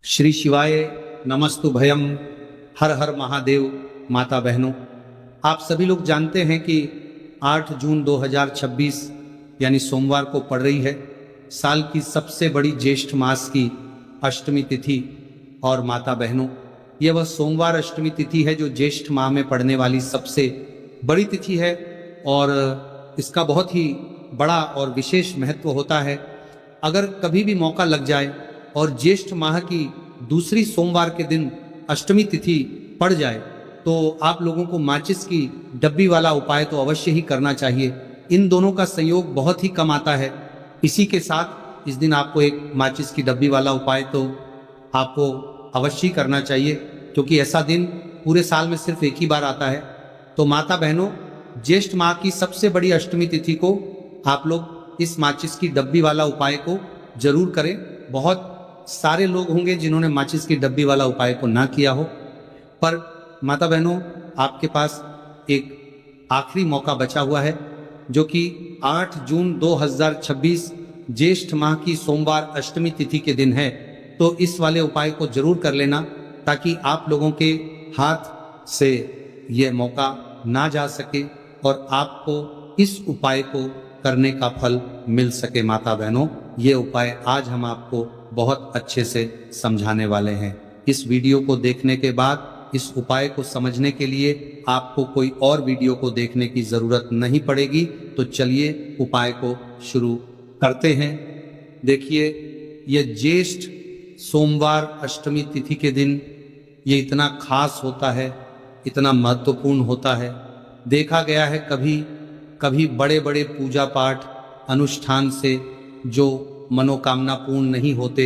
श्री शिवाय नमस्तु भयम। हर हर महादेव। माता बहनों, आप सभी लोग जानते हैं कि 8 जून 2026 यानी सोमवार को पड़ रही है साल की सबसे बड़ी ज्येष्ठ मास की अष्टमी तिथि। और माता बहनों, यह वह सोमवार अष्टमी तिथि है जो ज्येष्ठ माह में पड़ने वाली सबसे बड़ी तिथि है और इसका बहुत ही बड़ा और विशेष महत्व होता है। अगर कभी भी मौका लग जाए और ज्येष्ठ माह की दूसरी सोमवार के दिन अष्टमी तिथि पड़ जाए तो आप लोगों को माचिस की डब्बी वाला उपाय तो अवश्य ही करना चाहिए। इन दोनों का संयोग बहुत ही कम आता है। इसी के साथ इस दिन आपको एक माचिस की डब्बी वाला उपाय तो आपको अवश्य ही करना चाहिए, क्योंकि ऐसा दिन पूरे साल में सिर्फ एक ही बार आता है। तो माता बहनों, ज्येष्ठ माह की सबसे बड़ी अष्टमी तिथि को आप लोग इस माचिस की डब्बी वाला उपाय को जरूर करें। बहुत सारे लोग होंगे जिन्होंने माचिस की डब्बी वाला उपाय को ना किया हो, पर माता बहनों, आपके पास एक आखिरी मौका बचा हुआ है जो कि 8 जून 2026 ज्येष्ठ माह की सोमवार अष्टमी तिथि के दिन है। तो इस वाले उपाय को जरूर कर लेना ताकि आप लोगों के हाथ से यह मौका ना जा सके और आपको इस उपाय को करने का फल मिल सके। माता बहनों, ये उपाय आज हम आपको बहुत अच्छे से समझाने वाले हैं। इस वीडियो को देखने के बाद इस उपाय को समझने के लिए आपको कोई और वीडियो को देखने की जरूरत नहीं पड़ेगी। तो चलिए उपाय को शुरू करते हैं। देखिए, यह ज्येष्ठ सोमवार अष्टमी तिथि के दिन ये इतना खास होता है, इतना महत्वपूर्ण होता है। देखा गया है कभी कभी बड़े बड़े पूजा पाठ अनुष्ठान से जो मनोकामना पूर्ण नहीं होते,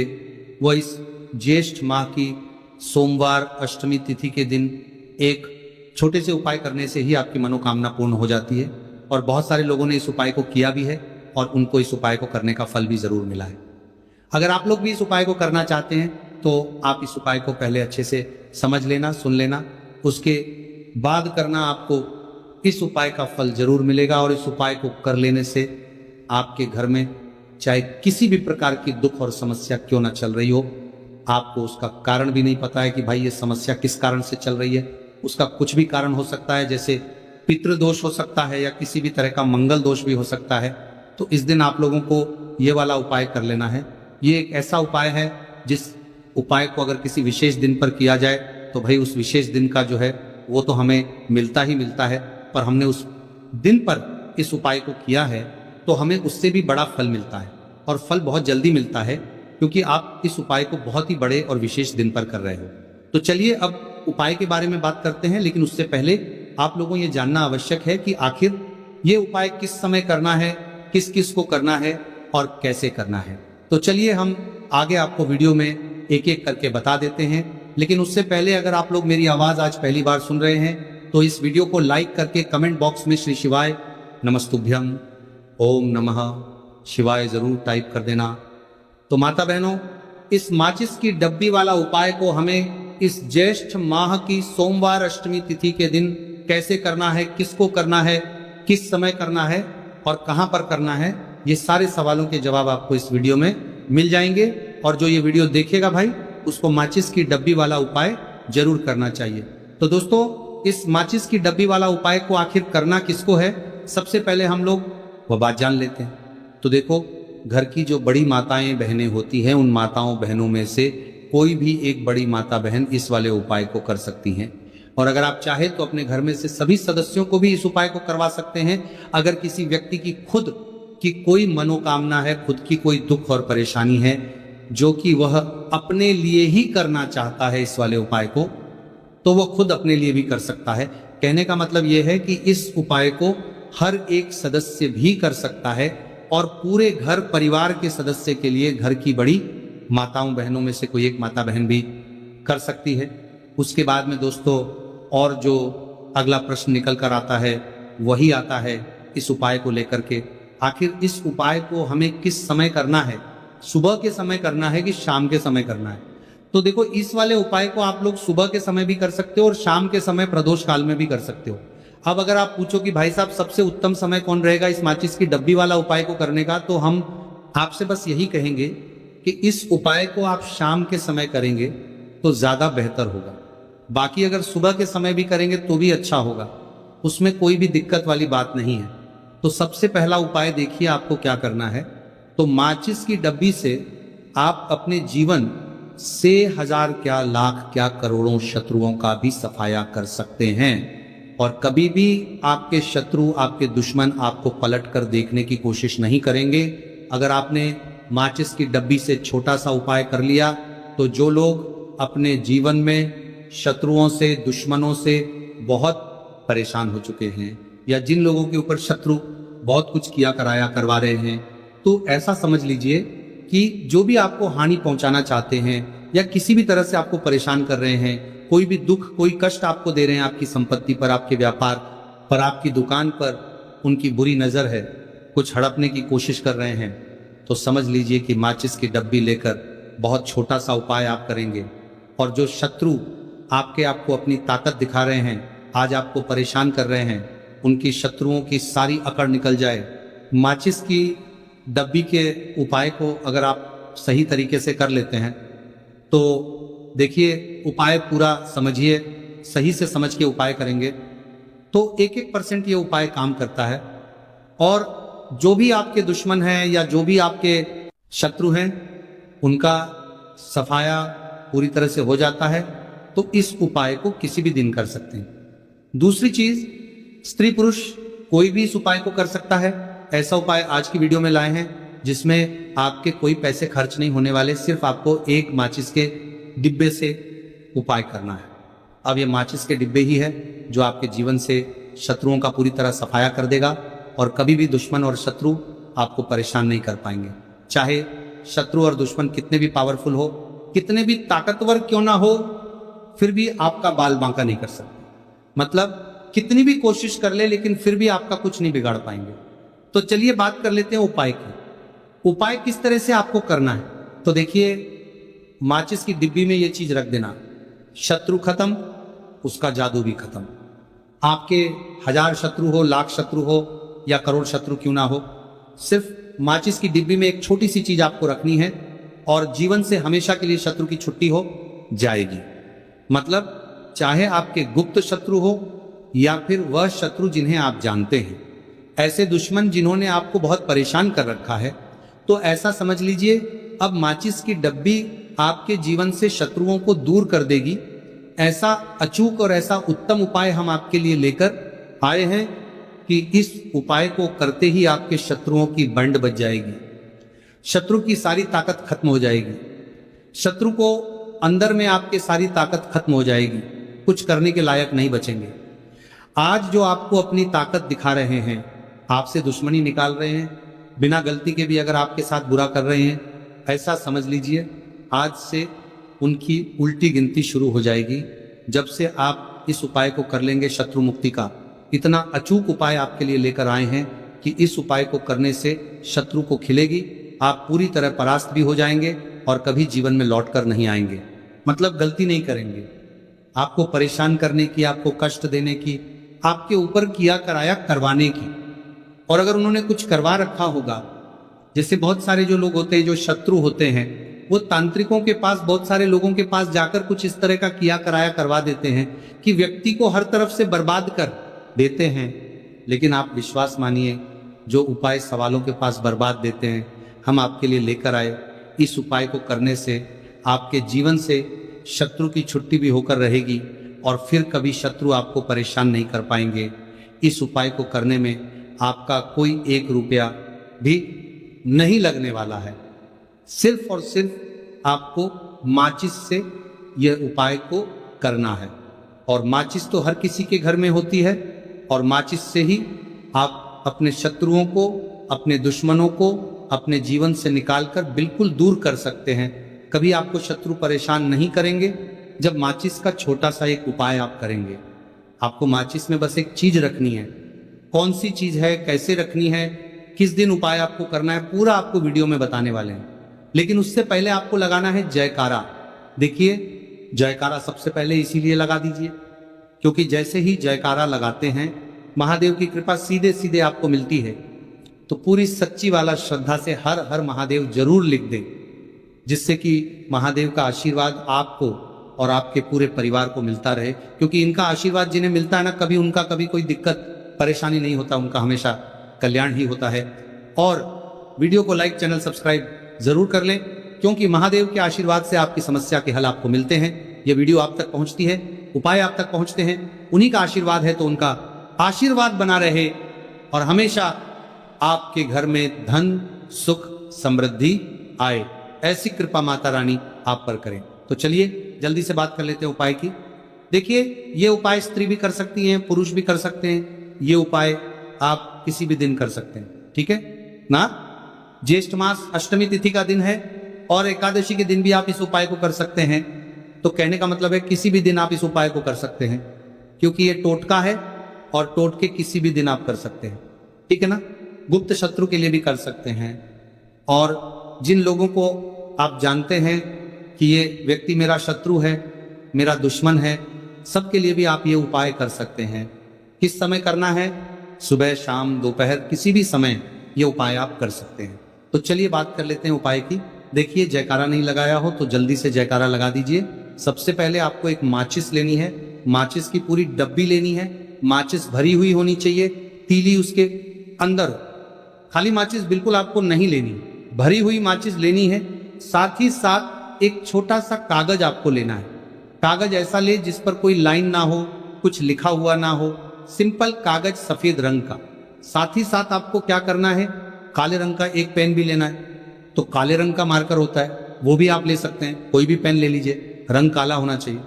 वह इस ज्येष्ठ माह की सोमवार अष्टमी तिथि के दिन एक छोटे से उपाय करने से ही आपकी मनोकामना पूर्ण हो जाती है। और बहुत सारे लोगों ने इस उपाय को किया भी है और उनको इस उपाय को करने का फल भी जरूर मिला है। अगर आप लोग भी इस उपाय को करना चाहते हैं तो आप इस उपाय को पहले अच्छे से समझ लेना, सुन लेना, उसके बाद करना। आपको इस उपाय का फल जरूर मिलेगा और इस उपाय को कर लेने से आपके घर में चाहे किसी भी प्रकार की दुख और समस्या क्यों ना चल रही हो, आपको उसका कारण भी नहीं पता है कि भाई ये समस्या किस कारण से चल रही है। उसका कुछ भी कारण हो सकता है, जैसे पितृदोष हो सकता है या किसी भी तरह का मंगल दोष भी हो सकता है। तो इस दिन आप लोगों को ये वाला उपाय कर लेना है। ये एक ऐसा उपाय है जिस उपाय को अगर किसी विशेष दिन पर किया जाए तो भाई उस विशेष दिन का जो है वो तो हमें मिलता ही मिलता है, पर हमने उस दिन पर इस उपाय को किया है तो हमें उससे भी बड़ा फल मिलता है और फल बहुत जल्दी मिलता है, क्योंकि आप इस उपाय को बहुत ही बड़े और विशेष दिन पर कर रहे हो। तो चलिए अब उपाय के बारे में बात करते हैं, लेकिन उससे पहले आप लोगों ये जानना आवश्यक है कि आखिर ये उपाय किस समय करना है, किस किस को करना है और कैसे करना है। तो चलिए हम आगे आपको वीडियो में एक एक करके बता देते हैं। लेकिन उससे पहले अगर आप लोग मेरी आवाज आज पहली बार सुन रहे हैं तो इस वीडियो को लाइक करके कमेंट बॉक्स में श्री शिवाय नमस्तुभ्यम ओम नमः शिवाय जरूर टाइप कर देना। तो माता बहनों, इस माचिस की डब्बी वाला उपाय को हमें इस ज्येष्ठ माह की सोमवार अष्टमी तिथि के दिन कैसे करना है, किसको करना है, किस समय करना है और कहां पर करना है, ये सारे सवालों के जवाब आपको इस वीडियो में मिल जाएंगे। और जो ये वीडियो देखेगा भाई, उसको माचिस की डब्बी वाला उपाय जरूर करना चाहिए। तो दोस्तों, इस माचिस की डब्बी वाला उपाय को आखिर करना किसको है, सबसे पहले हम लोग वह बात जान लेते हैं। तो देखो, घर की जो बड़ी माताएं बहनें होती हैं, उन माताओं बहनों में से कोई भी एक बड़ी माता बहन इस वाले उपाय को कर सकती हैं। और अगर आप चाहे तो अपने घर में से सभी सदस्यों को भी इस उपाय को करवा सकते हैं। अगर किसी व्यक्ति की खुद की कोई मनोकामना है, खुद की कोई दुख और परेशानी है जो कि वह अपने लिए ही करना चाहता है इस वाले उपाय को, तो वह खुद अपने लिए भी कर सकता है। कहने का मतलब यह है कि इस उपाय को हर एक सदस्य भी कर सकता है और पूरे घर परिवार के सदस्य के लिए घर की बड़ी माताओं बहनों में से कोई एक माता बहन भी कर सकती है। उसके बाद में दोस्तों और जो अगला प्रश्न निकल कर आता है वही आता है इस उपाय को लेकर के, आखिर इस उपाय को हमें किस समय करना है, सुबह के समय करना है कि शाम के समय करना है। तो देखो, इस वाले उपाय को आप लोग सुबह के समय भी कर सकते हो और शाम के समय प्रदोष काल में भी कर सकते हो। अब अगर आप पूछो कि भाई साहब सबसे उत्तम समय कौन रहेगा इस माचिस की डब्बी वाला उपाय को करने का, तो हम आपसे बस यही कहेंगे कि इस उपाय को आप शाम के समय करेंगे तो ज्यादा बेहतर होगा। बाकी अगर सुबह के समय भी करेंगे तो भी अच्छा होगा, उसमें कोई भी दिक्कत वाली बात नहीं है। तो सबसे पहला उपाय देखिए आपको क्या करना है। तो माचिस की डब्बी से आप अपने जीवन से हजार क्या लाख क्या करोड़ों शत्रुओं का भी सफाया कर सकते हैं। और कभी भी आपके शत्रु, आपके दुश्मन आपको पलट कर देखने की कोशिश नहीं करेंगे। अगर आपने माचिस की डब्बी से छोटा सा उपाय कर लिया तो जो लोग अपने जीवन में शत्रुओं से, दुश्मनों से बहुत परेशान हो चुके हैं, या जिन लोगों के ऊपर शत्रु बहुत कुछ किया कराया करवा रहे हैं, तो ऐसा समझ लीजिए कि जो भी आपको हानि पहुंचाना चाहते हैं या किसी भी तरह से आपको परेशान कर रहे हैं, कोई भी दुख, कोई कष्ट आपको दे रहे हैं, आपकी संपत्ति पर, आपके व्यापार पर, आपकी दुकान पर उनकी बुरी नजर है, कुछ हड़पने की कोशिश कर रहे हैं, तो समझ लीजिए कि माचिस की डब्बी लेकर बहुत छोटा सा उपाय आप करेंगे और जो शत्रु आपको अपनी ताकत दिखा रहे हैं, आज आपको परेशान कर रहे हैं, उनकी शत्रुओं की सारी अकड़ निकल जाए। माचिस की डब्बी के उपाय को अगर आप सही तरीके से कर लेते हैं तो देखिए, उपाय पूरा समझिए, सही से समझ के उपाय करेंगे तो 1% ये उपाय काम करता है। और जो भी आपके दुश्मन हैं या जो भी आपके शत्रु हैं, उनका सफाया पूरी तरह से हो जाता है। तो इस उपाय को किसी भी दिन कर सकते हैं। दूसरी चीज, स्त्री पुरुष कोई भी इस उपाय को कर सकता है। ऐसा उपाय आज की वीडियो में लाए हैं जिसमें आपके कोई पैसे खर्च नहीं होने वाले, सिर्फ आपको एक माचिस के डिब्बे से उपाय करना है। अब ये माचिस के डिब्बे ही है जो आपके जीवन से शत्रुओं का पूरी तरह सफाया कर देगा और कभी भी दुश्मन और शत्रु आपको परेशान नहीं कर पाएंगे। चाहे शत्रु और दुश्मन कितने भी पावरफुल हो, कितने भी ताकतवर क्यों ना हो, फिर भी आपका बाल बांका नहीं कर सकते। मतलब कितनी भी कोशिश कर ले लेकिन फिर भी आपका कुछ नहीं बिगाड़ पाएंगे। तो चलिए बात कर लेते हैं उपाय की। उपाय किस तरह से आपको करना है। तो देखिए, माचिस की डिब्बी में ये चीज रख देना, शत्रु खत्म, उसका जादू भी खत्म। आपके 1000 शत्रु हो, लाख शत्रु हो या करोड़ शत्रु क्यों ना हो, सिर्फ माचिस की डिब्बी में एक छोटी सी चीज आपको रखनी है और जीवन से हमेशा के लिए शत्रु की छुट्टी हो जाएगी। मतलब चाहे आपके गुप्त शत्रु हो या फिर वह शत्रु जिन्हें आप जानते हैं, ऐसे दुश्मन जिन्होंने आपको बहुत परेशान कर रखा है, तो ऐसा समझ लीजिए अब माचिस की डब्बी आपके जीवन से शत्रुओं को दूर कर देगी। ऐसा अचूक और ऐसा उत्तम उपाय हम आपके लिए लेकर आए हैं कि इस उपाय को करते ही आपके शत्रुओं की बंड बच जाएगी, शत्रु की सारी ताकत खत्म हो जाएगी, शत्रु को अंदर में आपके सारी ताकत खत्म हो जाएगी, कुछ करने के लायक नहीं बचेंगे। आज जो आपको अपनी ताकत दिखा रहे हैं, आपसे दुश्मनी निकाल रहे हैं, बिना गलती के भी अगर आपके साथ बुरा कर रहे हैं, ऐसा समझ लीजिए आज से उनकी उल्टी गिनती शुरू हो जाएगी। जब से आप इस उपाय को कर लेंगे, शत्रु मुक्ति का इतना अचूक उपाय आपके लिए लेकर आए हैं कि इस उपाय को करने से शत्रु को खिलेगी, आप पूरी तरह परास्त भी हो जाएंगे और कभी जीवन में लौट कर नहीं आएंगे। मतलब गलती नहीं करेंगे, आपको परेशान करने की, आपको कष्ट देने की, आपके ऊपर किया कराया करवाने की। और अगर उन्होंने कुछ करवा रखा होगा, जैसे बहुत सारे जो लोग होते हैं, जो शत्रु होते हैं, वो तांत्रिकों के पास, बहुत सारे लोगों के पास जाकर कुछ इस तरह का किया कराया करवा देते हैं कि व्यक्ति को हर तरफ से बर्बाद कर देते हैं। लेकिन आप विश्वास मानिए, जो उपाय सवालों के पास बर्बाद देते हैं, हम आपके लिए लेकर आए। इस उपाय को करने से आपके जीवन से शत्रु की छुट्टी भी होकर रहेगी और फिर कभी शत्रु आपको परेशान नहीं कर पाएंगे। इस उपाय को करने में आपका कोई 1 रुपया भी नहीं लगने वाला है। सिर्फ और सिर्फ आपको माचिस से यह उपाय को करना है। और माचिस तो हर किसी के घर में होती है और माचिस से ही आप अपने शत्रुओं को, अपने दुश्मनों को अपने जीवन से निकालकर बिल्कुल दूर कर सकते हैं। कभी आपको शत्रु परेशान नहीं करेंगे जब माचिस का छोटा सा एक उपाय आप करेंगे। आपको माचिस में बस एक चीज रखनी है। कौन सी चीज है, कैसे रखनी है, किस दिन उपाय आपको करना है, पूरा आपको वीडियो में बताने वाले हैं। लेकिन उससे पहले आपको लगाना है जयकारा। देखिए, जयकारा सबसे पहले इसीलिए लगा दीजिए क्योंकि जैसे ही जयकारा लगाते हैं, महादेव की कृपा सीधे सीधे आपको मिलती है। तो पूरी सच्ची वाला श्रद्धा से हर हर महादेव जरूर लिख दें। जिससे कि महादेव का आशीर्वाद आपको और आपके पूरे परिवार को मिलता रहे, क्योंकि इनका आशीर्वाद जिन्हें मिलता है ना, कभी उनका कभी कोई दिक्कत परेशानी नहीं होता, उनका हमेशा कल्याण ही होता है। और वीडियो को लाइक, चैनल सब्सक्राइब जरूर कर लें, क्योंकि महादेव के आशीर्वाद से आपकी समस्या के हल आपको मिलते हैं। ये वीडियो आप तक पहुंचती है, उपाय आप तक पहुंचते हैं, उन्हीं का आशीर्वाद है, तो उनका आशीर्वाद बना रहे और हमेशा आपके घर में धन, सुख, समृद्धि आए, ऐसी कृपा माता रानी आप पर करें। तो चलिए जल्दी से बात कर लेते हैं उपाय की। देखिए, ये उपाय स्त्री भी कर सकती हैं, पुरुष भी कर सकते हैं। ये उपाय आप किसी भी दिन कर सकते हैं, ठीक है ना। ज्येष्ठ मास अष्टमी तिथि का दिन है और एकादशी के दिन भी आप इस उपाय को कर सकते हैं। तो कहने का मतलब है किसी भी दिन आप इस उपाय को कर सकते हैं, क्योंकि ये टोटका है और टोटके किसी भी दिन आप कर सकते हैं, ठीक है ना। गुप्त शत्रु के लिए भी कर सकते हैं, और जिन लोगों को आप जानते हैं कि ये व्यक्ति मेरा शत्रु है, मेरा दुश्मन है, सबके लिए भी आप ये उपाय कर सकते हैं। किस समय करना है? सुबह, शाम, दोपहर, किसी भी समय ये उपाय आप कर सकते हैं। तो चलिए बात कर लेते हैं उपाय की। देखिए, जयकारा नहीं लगाया हो तो जल्दी से जयकारा लगा दीजिए। सबसे पहले आपको एक माचिस लेनी है, माचिस की पूरी डब्बी लेनी है। माचिस भरी हुई होनी चाहिए, तीली उसके अंदर। खाली माचिस बिल्कुल आपको नहीं लेनी, भरी हुई माचिस लेनी है। साथ ही साथ एक छोटा सा कागज आपको लेना है। कागज ऐसा ले जिस पर कोई लाइन ना हो, कुछ लिखा हुआ ना हो, सिंपल कागज सफेद रंग का। साथ ही साथ आपको क्या करना है, काले रंग का एक पेन भी लेना है। तो काले रंग का मार्कर होता है, वो भी आप ले सकते हैं, कोई भी पेन ले लीजिए, रंग काला होना चाहिए।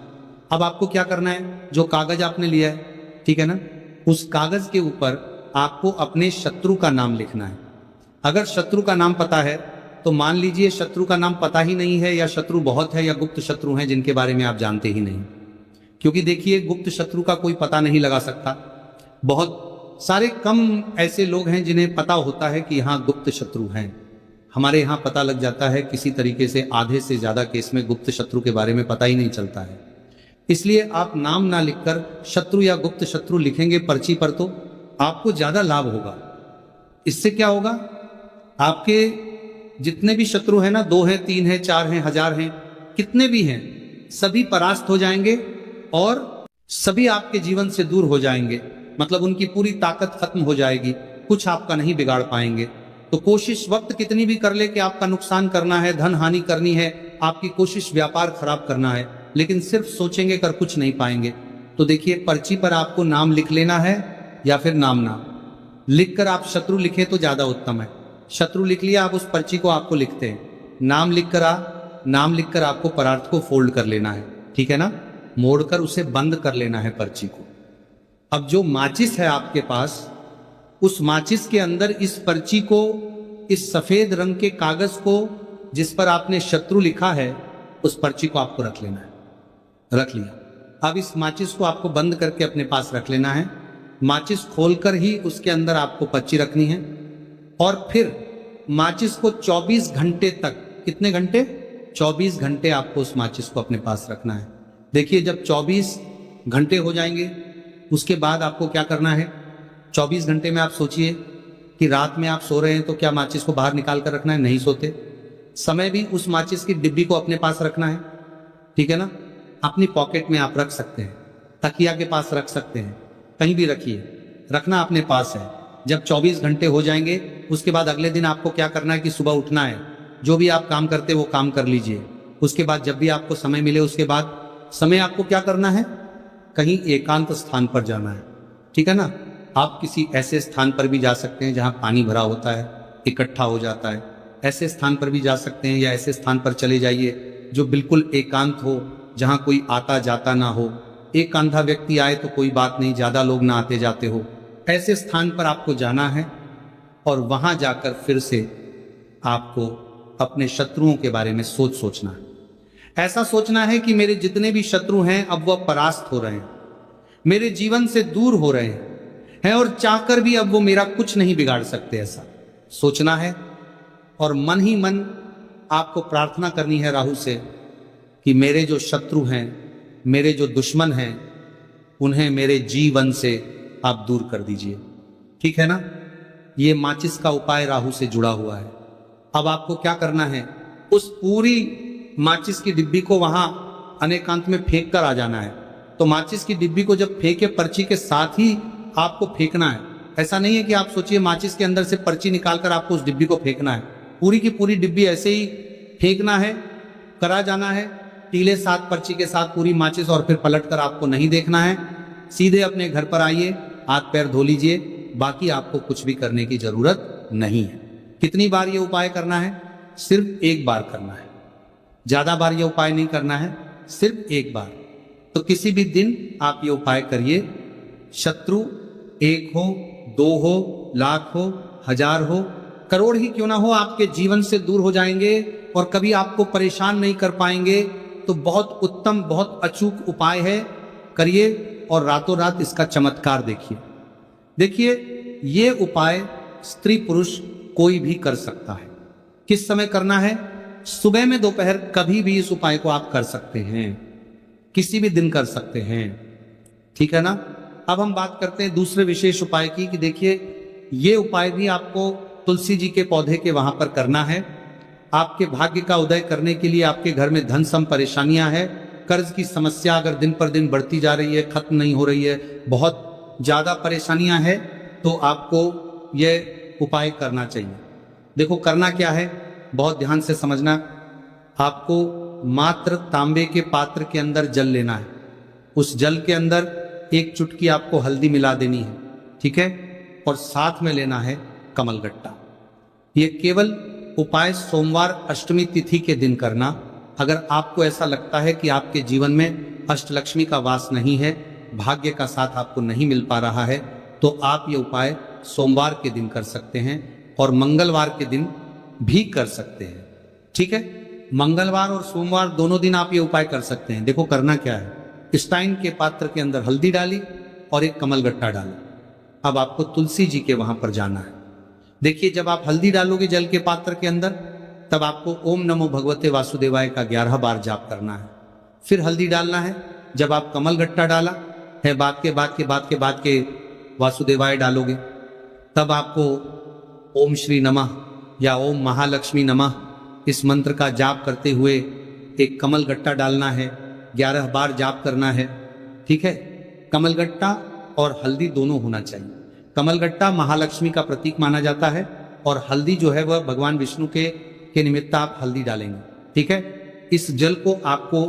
अब आपको क्या करना है, जो कागज आपने लिया है, ठीक है ना, उस कागज के ऊपर आपको अपने शत्रु का नाम लिखना है। अगर शत्रु का नाम पता है तो मान लीजिए शत्रु का नाम पता ही नहीं है, या शत्रु बहुत है, या गुप्त शत्रु हैं जिनके बारे में आप जानते ही नहीं। क्योंकि देखिए, गुप्त शत्रु का कोई पता नहीं लगा सकता। बहुत सारे कम ऐसे लोग हैं जिन्हें पता होता है कि यहाँ गुप्त शत्रु हैं। हमारे यहाँ पता लग जाता है किसी तरीके से, आधे से ज्यादा केस में गुप्त शत्रु के बारे में पता ही नहीं चलता है। इसलिए आप नाम ना लिखकर शत्रु या गुप्त शत्रु लिखेंगे पर्ची पर तो आपको ज्यादा लाभ होगा। इससे क्या होगा, आपके जितने भी शत्रु हैं ना, 2 हैं, 3 हैं, 4 हैं, 1000 हैं, कितने भी हैं, सभी परास्त हो जाएंगे और सभी आपके जीवन से दूर हो जाएंगे। मतलब उनकी पूरी ताकत खत्म हो जाएगी, कुछ आपका नहीं बिगाड़ पाएंगे। तो कोशिश वक्त कितनी भी कर ले कि आपका नुकसान करना है, धन हानि करनी है, आपकी कोशिश व्यापार खराब करना है, लेकिन सिर्फ सोचेंगे कर कुछ नहीं पाएंगे। तो देखिए, पर्ची पर आपको नाम लिख लेना है, या फिर नाम ना लिखकर आप शत्रु लिखे तो ज्यादा उत्तम है। शत्रु लिख लिया, आप उस पर्ची को आपको लिखते हैं, नाम लिखकर आपको परार्थ को फोल्ड कर लेना है, ठीक है ना, मोड़कर उसे बंद कर लेना है पर्ची को। अब जो माचिस है आपके पास, उस माचिस के अंदर इस पर्ची को, इस सफेद रंग के कागज को जिस पर आपने शत्रु लिखा है, उस पर्ची को आपको रख लेना है। रख लिया। अब इस माचिस को आपको बंद करके अपने पास रख लेना है। माचिस खोलकर ही उसके अंदर आपको पर्ची रखनी है, और फिर माचिस को 24 घंटे तक, कितने घंटे, 24 घंटे आपको उस माचिस को अपने पास रखना है। देखिए, जब 24 घंटे हो जाएंगे, उसके बाद आपको क्या करना है, 24 घंटे में आप सोचिए कि रात में आप सो रहे हैं तो क्या माचिस को बाहर निकाल कर रखना है? नहीं सोते। समय भी उस माचिस की डिब्बी को अपने पास रखना है, ठीक है ना। अपनी पॉकेट में आप रख सकते हैं, तकिया के पास रख सकते हैं, कहीं भी रखिए, रखना अपने पास है। जब 24 घंटे हो जाएंगे, उसके बाद अगले दिन आपको क्या करना है कि सुबह उठना है, जो भी आप काम करते वो काम कर लीजिए। उसके बाद जब भी आपको समय मिले, उसके बाद समय आपको क्या करना है, कहीं एकांत स्थान पर जाना है, ठीक है ना। आप किसी ऐसे स्थान पर भी जा सकते हैं जहां पानी भरा होता है, इकट्ठा हो जाता है, ऐसे स्थान पर भी जा सकते हैं, या ऐसे स्थान पर चले जाइए जो बिल्कुल एकांत हो, जहां कोई आता जाता ना हो। एक अंधा व्यक्ति आए तो कोई बात नहीं, ज्यादा लोग ना आते जाते हो, ऐसे स्थान पर आपको जाना है। और वहां जाकर फिर से आपको अपने शत्रुओं के बारे में सोचना है। ऐसा सोचना है कि मेरे जितने भी शत्रु हैं अब वह परास्त हो रहे हैं, मेरे जीवन से दूर हो रहे हैं, और चाहकर भी अब वो मेरा कुछ नहीं बिगाड़ सकते, ऐसा सोचना है। और मन ही मन आपको प्रार्थना करनी है राहु से कि मेरे जो शत्रु हैं, मेरे जो दुश्मन हैं, उन्हें मेरे जीवन से आप दूर कर दीजिए, ठीक है ना। ये माचिस का उपाय राहु से जुड़ा हुआ है। अब आपको क्या करना है, उस पूरी माचिस की डिब्बी को वहां अनेकांत में फेंक कर आ जाना है। तो माचिस की डिब्बी को जब फेंके पर्ची के साथ ही आपको फेंकना है। ऐसा नहीं है कि आप सोचिए माचिस के अंदर से पर्ची निकालकर आपको उस डिब्बी को फेंकना है। पूरी की पूरी डिब्बी ऐसे ही फेंकना है, करा जाना है टीले साथ पर्ची के साथ पूरी माचिस, और फिर पलट कर आपको नहीं देखना है। सीधे अपने घर पर आइए, हाथ पैर धो लीजिए, बाकी आपको कुछ भी करने की जरूरत नहीं है। कितनी बार ये उपाय करना है? सिर्फ एक बार करना है, ज्यादा बार ये उपाय नहीं करना है, सिर्फ एक बार। तो किसी भी दिन आप ये उपाय करिए। शत्रु 1 हो, 2 हो, लाख हो, 1000 हो, करोड़ ही क्यों ना हो, आपके जीवन से दूर हो जाएंगे और कभी आपको परेशान नहीं कर पाएंगे। तो बहुत उत्तम, बहुत अचूक उपाय है, करिए और रातों रात इसका चमत्कार देखिए। देखिए, ये उपाय स्त्री पुरुष कोई भी कर सकता है। किस समय करना है? सुबह में, दोपहर, कभी भी इस उपाय को आप कर सकते हैं, किसी भी दिन कर सकते हैं, ठीक है ना। अब हम बात करते हैं दूसरे विशेष उपाय की कि देखिए, ये उपाय भी आपको तुलसी जी के पौधे के वहां पर करना है। आपके भाग्य का उदय करने के लिए आपके घर में धन सम परेशानियां हैं, कर्ज की समस्या अगर दिन पर दिन बढ़ती जा रही है, खत्म नहीं हो रही है, बहुत ज्यादा परेशानियां हैं, तो आपको यह उपाय करना चाहिए। देखो करना क्या है, बहुत ध्यान से समझना। आपको मात्र तांबे के पात्र के अंदर जल लेना है। उस जल के अंदर 1 चुटकी आपको हल्दी मिला देनी है, ठीक है, और साथ में लेना है कमलगट्टा। ये केवल उपाय सोमवार अष्टमी तिथि के दिन करना। अगर आपको ऐसा लगता है कि आपके जीवन में अष्टलक्ष्मी का वास नहीं है, भाग्य का साथ आपको नहीं मिल पा रहा है, तो आप ये उपाय सोमवार के दिन कर सकते हैं और मंगलवार के दिन भी कर सकते हैं, ठीक है। मंगलवार और सोमवार दोनों दिन आप ये उपाय कर सकते हैं। देखो करना क्या है, स्टाइन के पात्र के अंदर हल्दी डाली और एक कमलगट्टा डाली। अब आपको तुलसी जी के वहां पर जाना है। देखिए, जब आप हल्दी डालोगे जल के पात्र के अंदर, तब आपको ओम नमो भगवते वासुदेवाय का 11 बार जाप करना है। फिर हल्दी डालना है। जब आप कमलगट्टा डाला है, बाद के वासुदेवाय डालोगे, तब आपको ओम श्री नमः या ओम महालक्ष्मी नमः इस मंत्र का जाप करते हुए एक कमलगट्टा डालना है, 11 बार जाप करना है, ठीक है। कमलगट्टा और हल्दी दोनों होना चाहिए। कमलगट्टा महालक्ष्मी का प्रतीक माना जाता है और हल्दी जो है वह भगवान विष्णु के निमित्त आप हल्दी डालेंगे, ठीक है। इस जल को आपको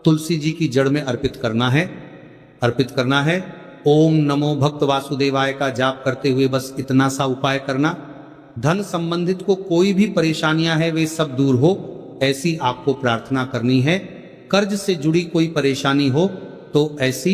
तुलसी जी की जड़ में अर्पित करना है। ओम नमो भक्त वासुदेवाय का जाप करते हुए बस इतना सा उपाय करना। धन संबंधित को कोई भी परेशानियां है वे सब दूर हो, ऐसी आपको प्रार्थना करनी है। कर्ज से जुड़ी कोई परेशानी हो तो ऐसी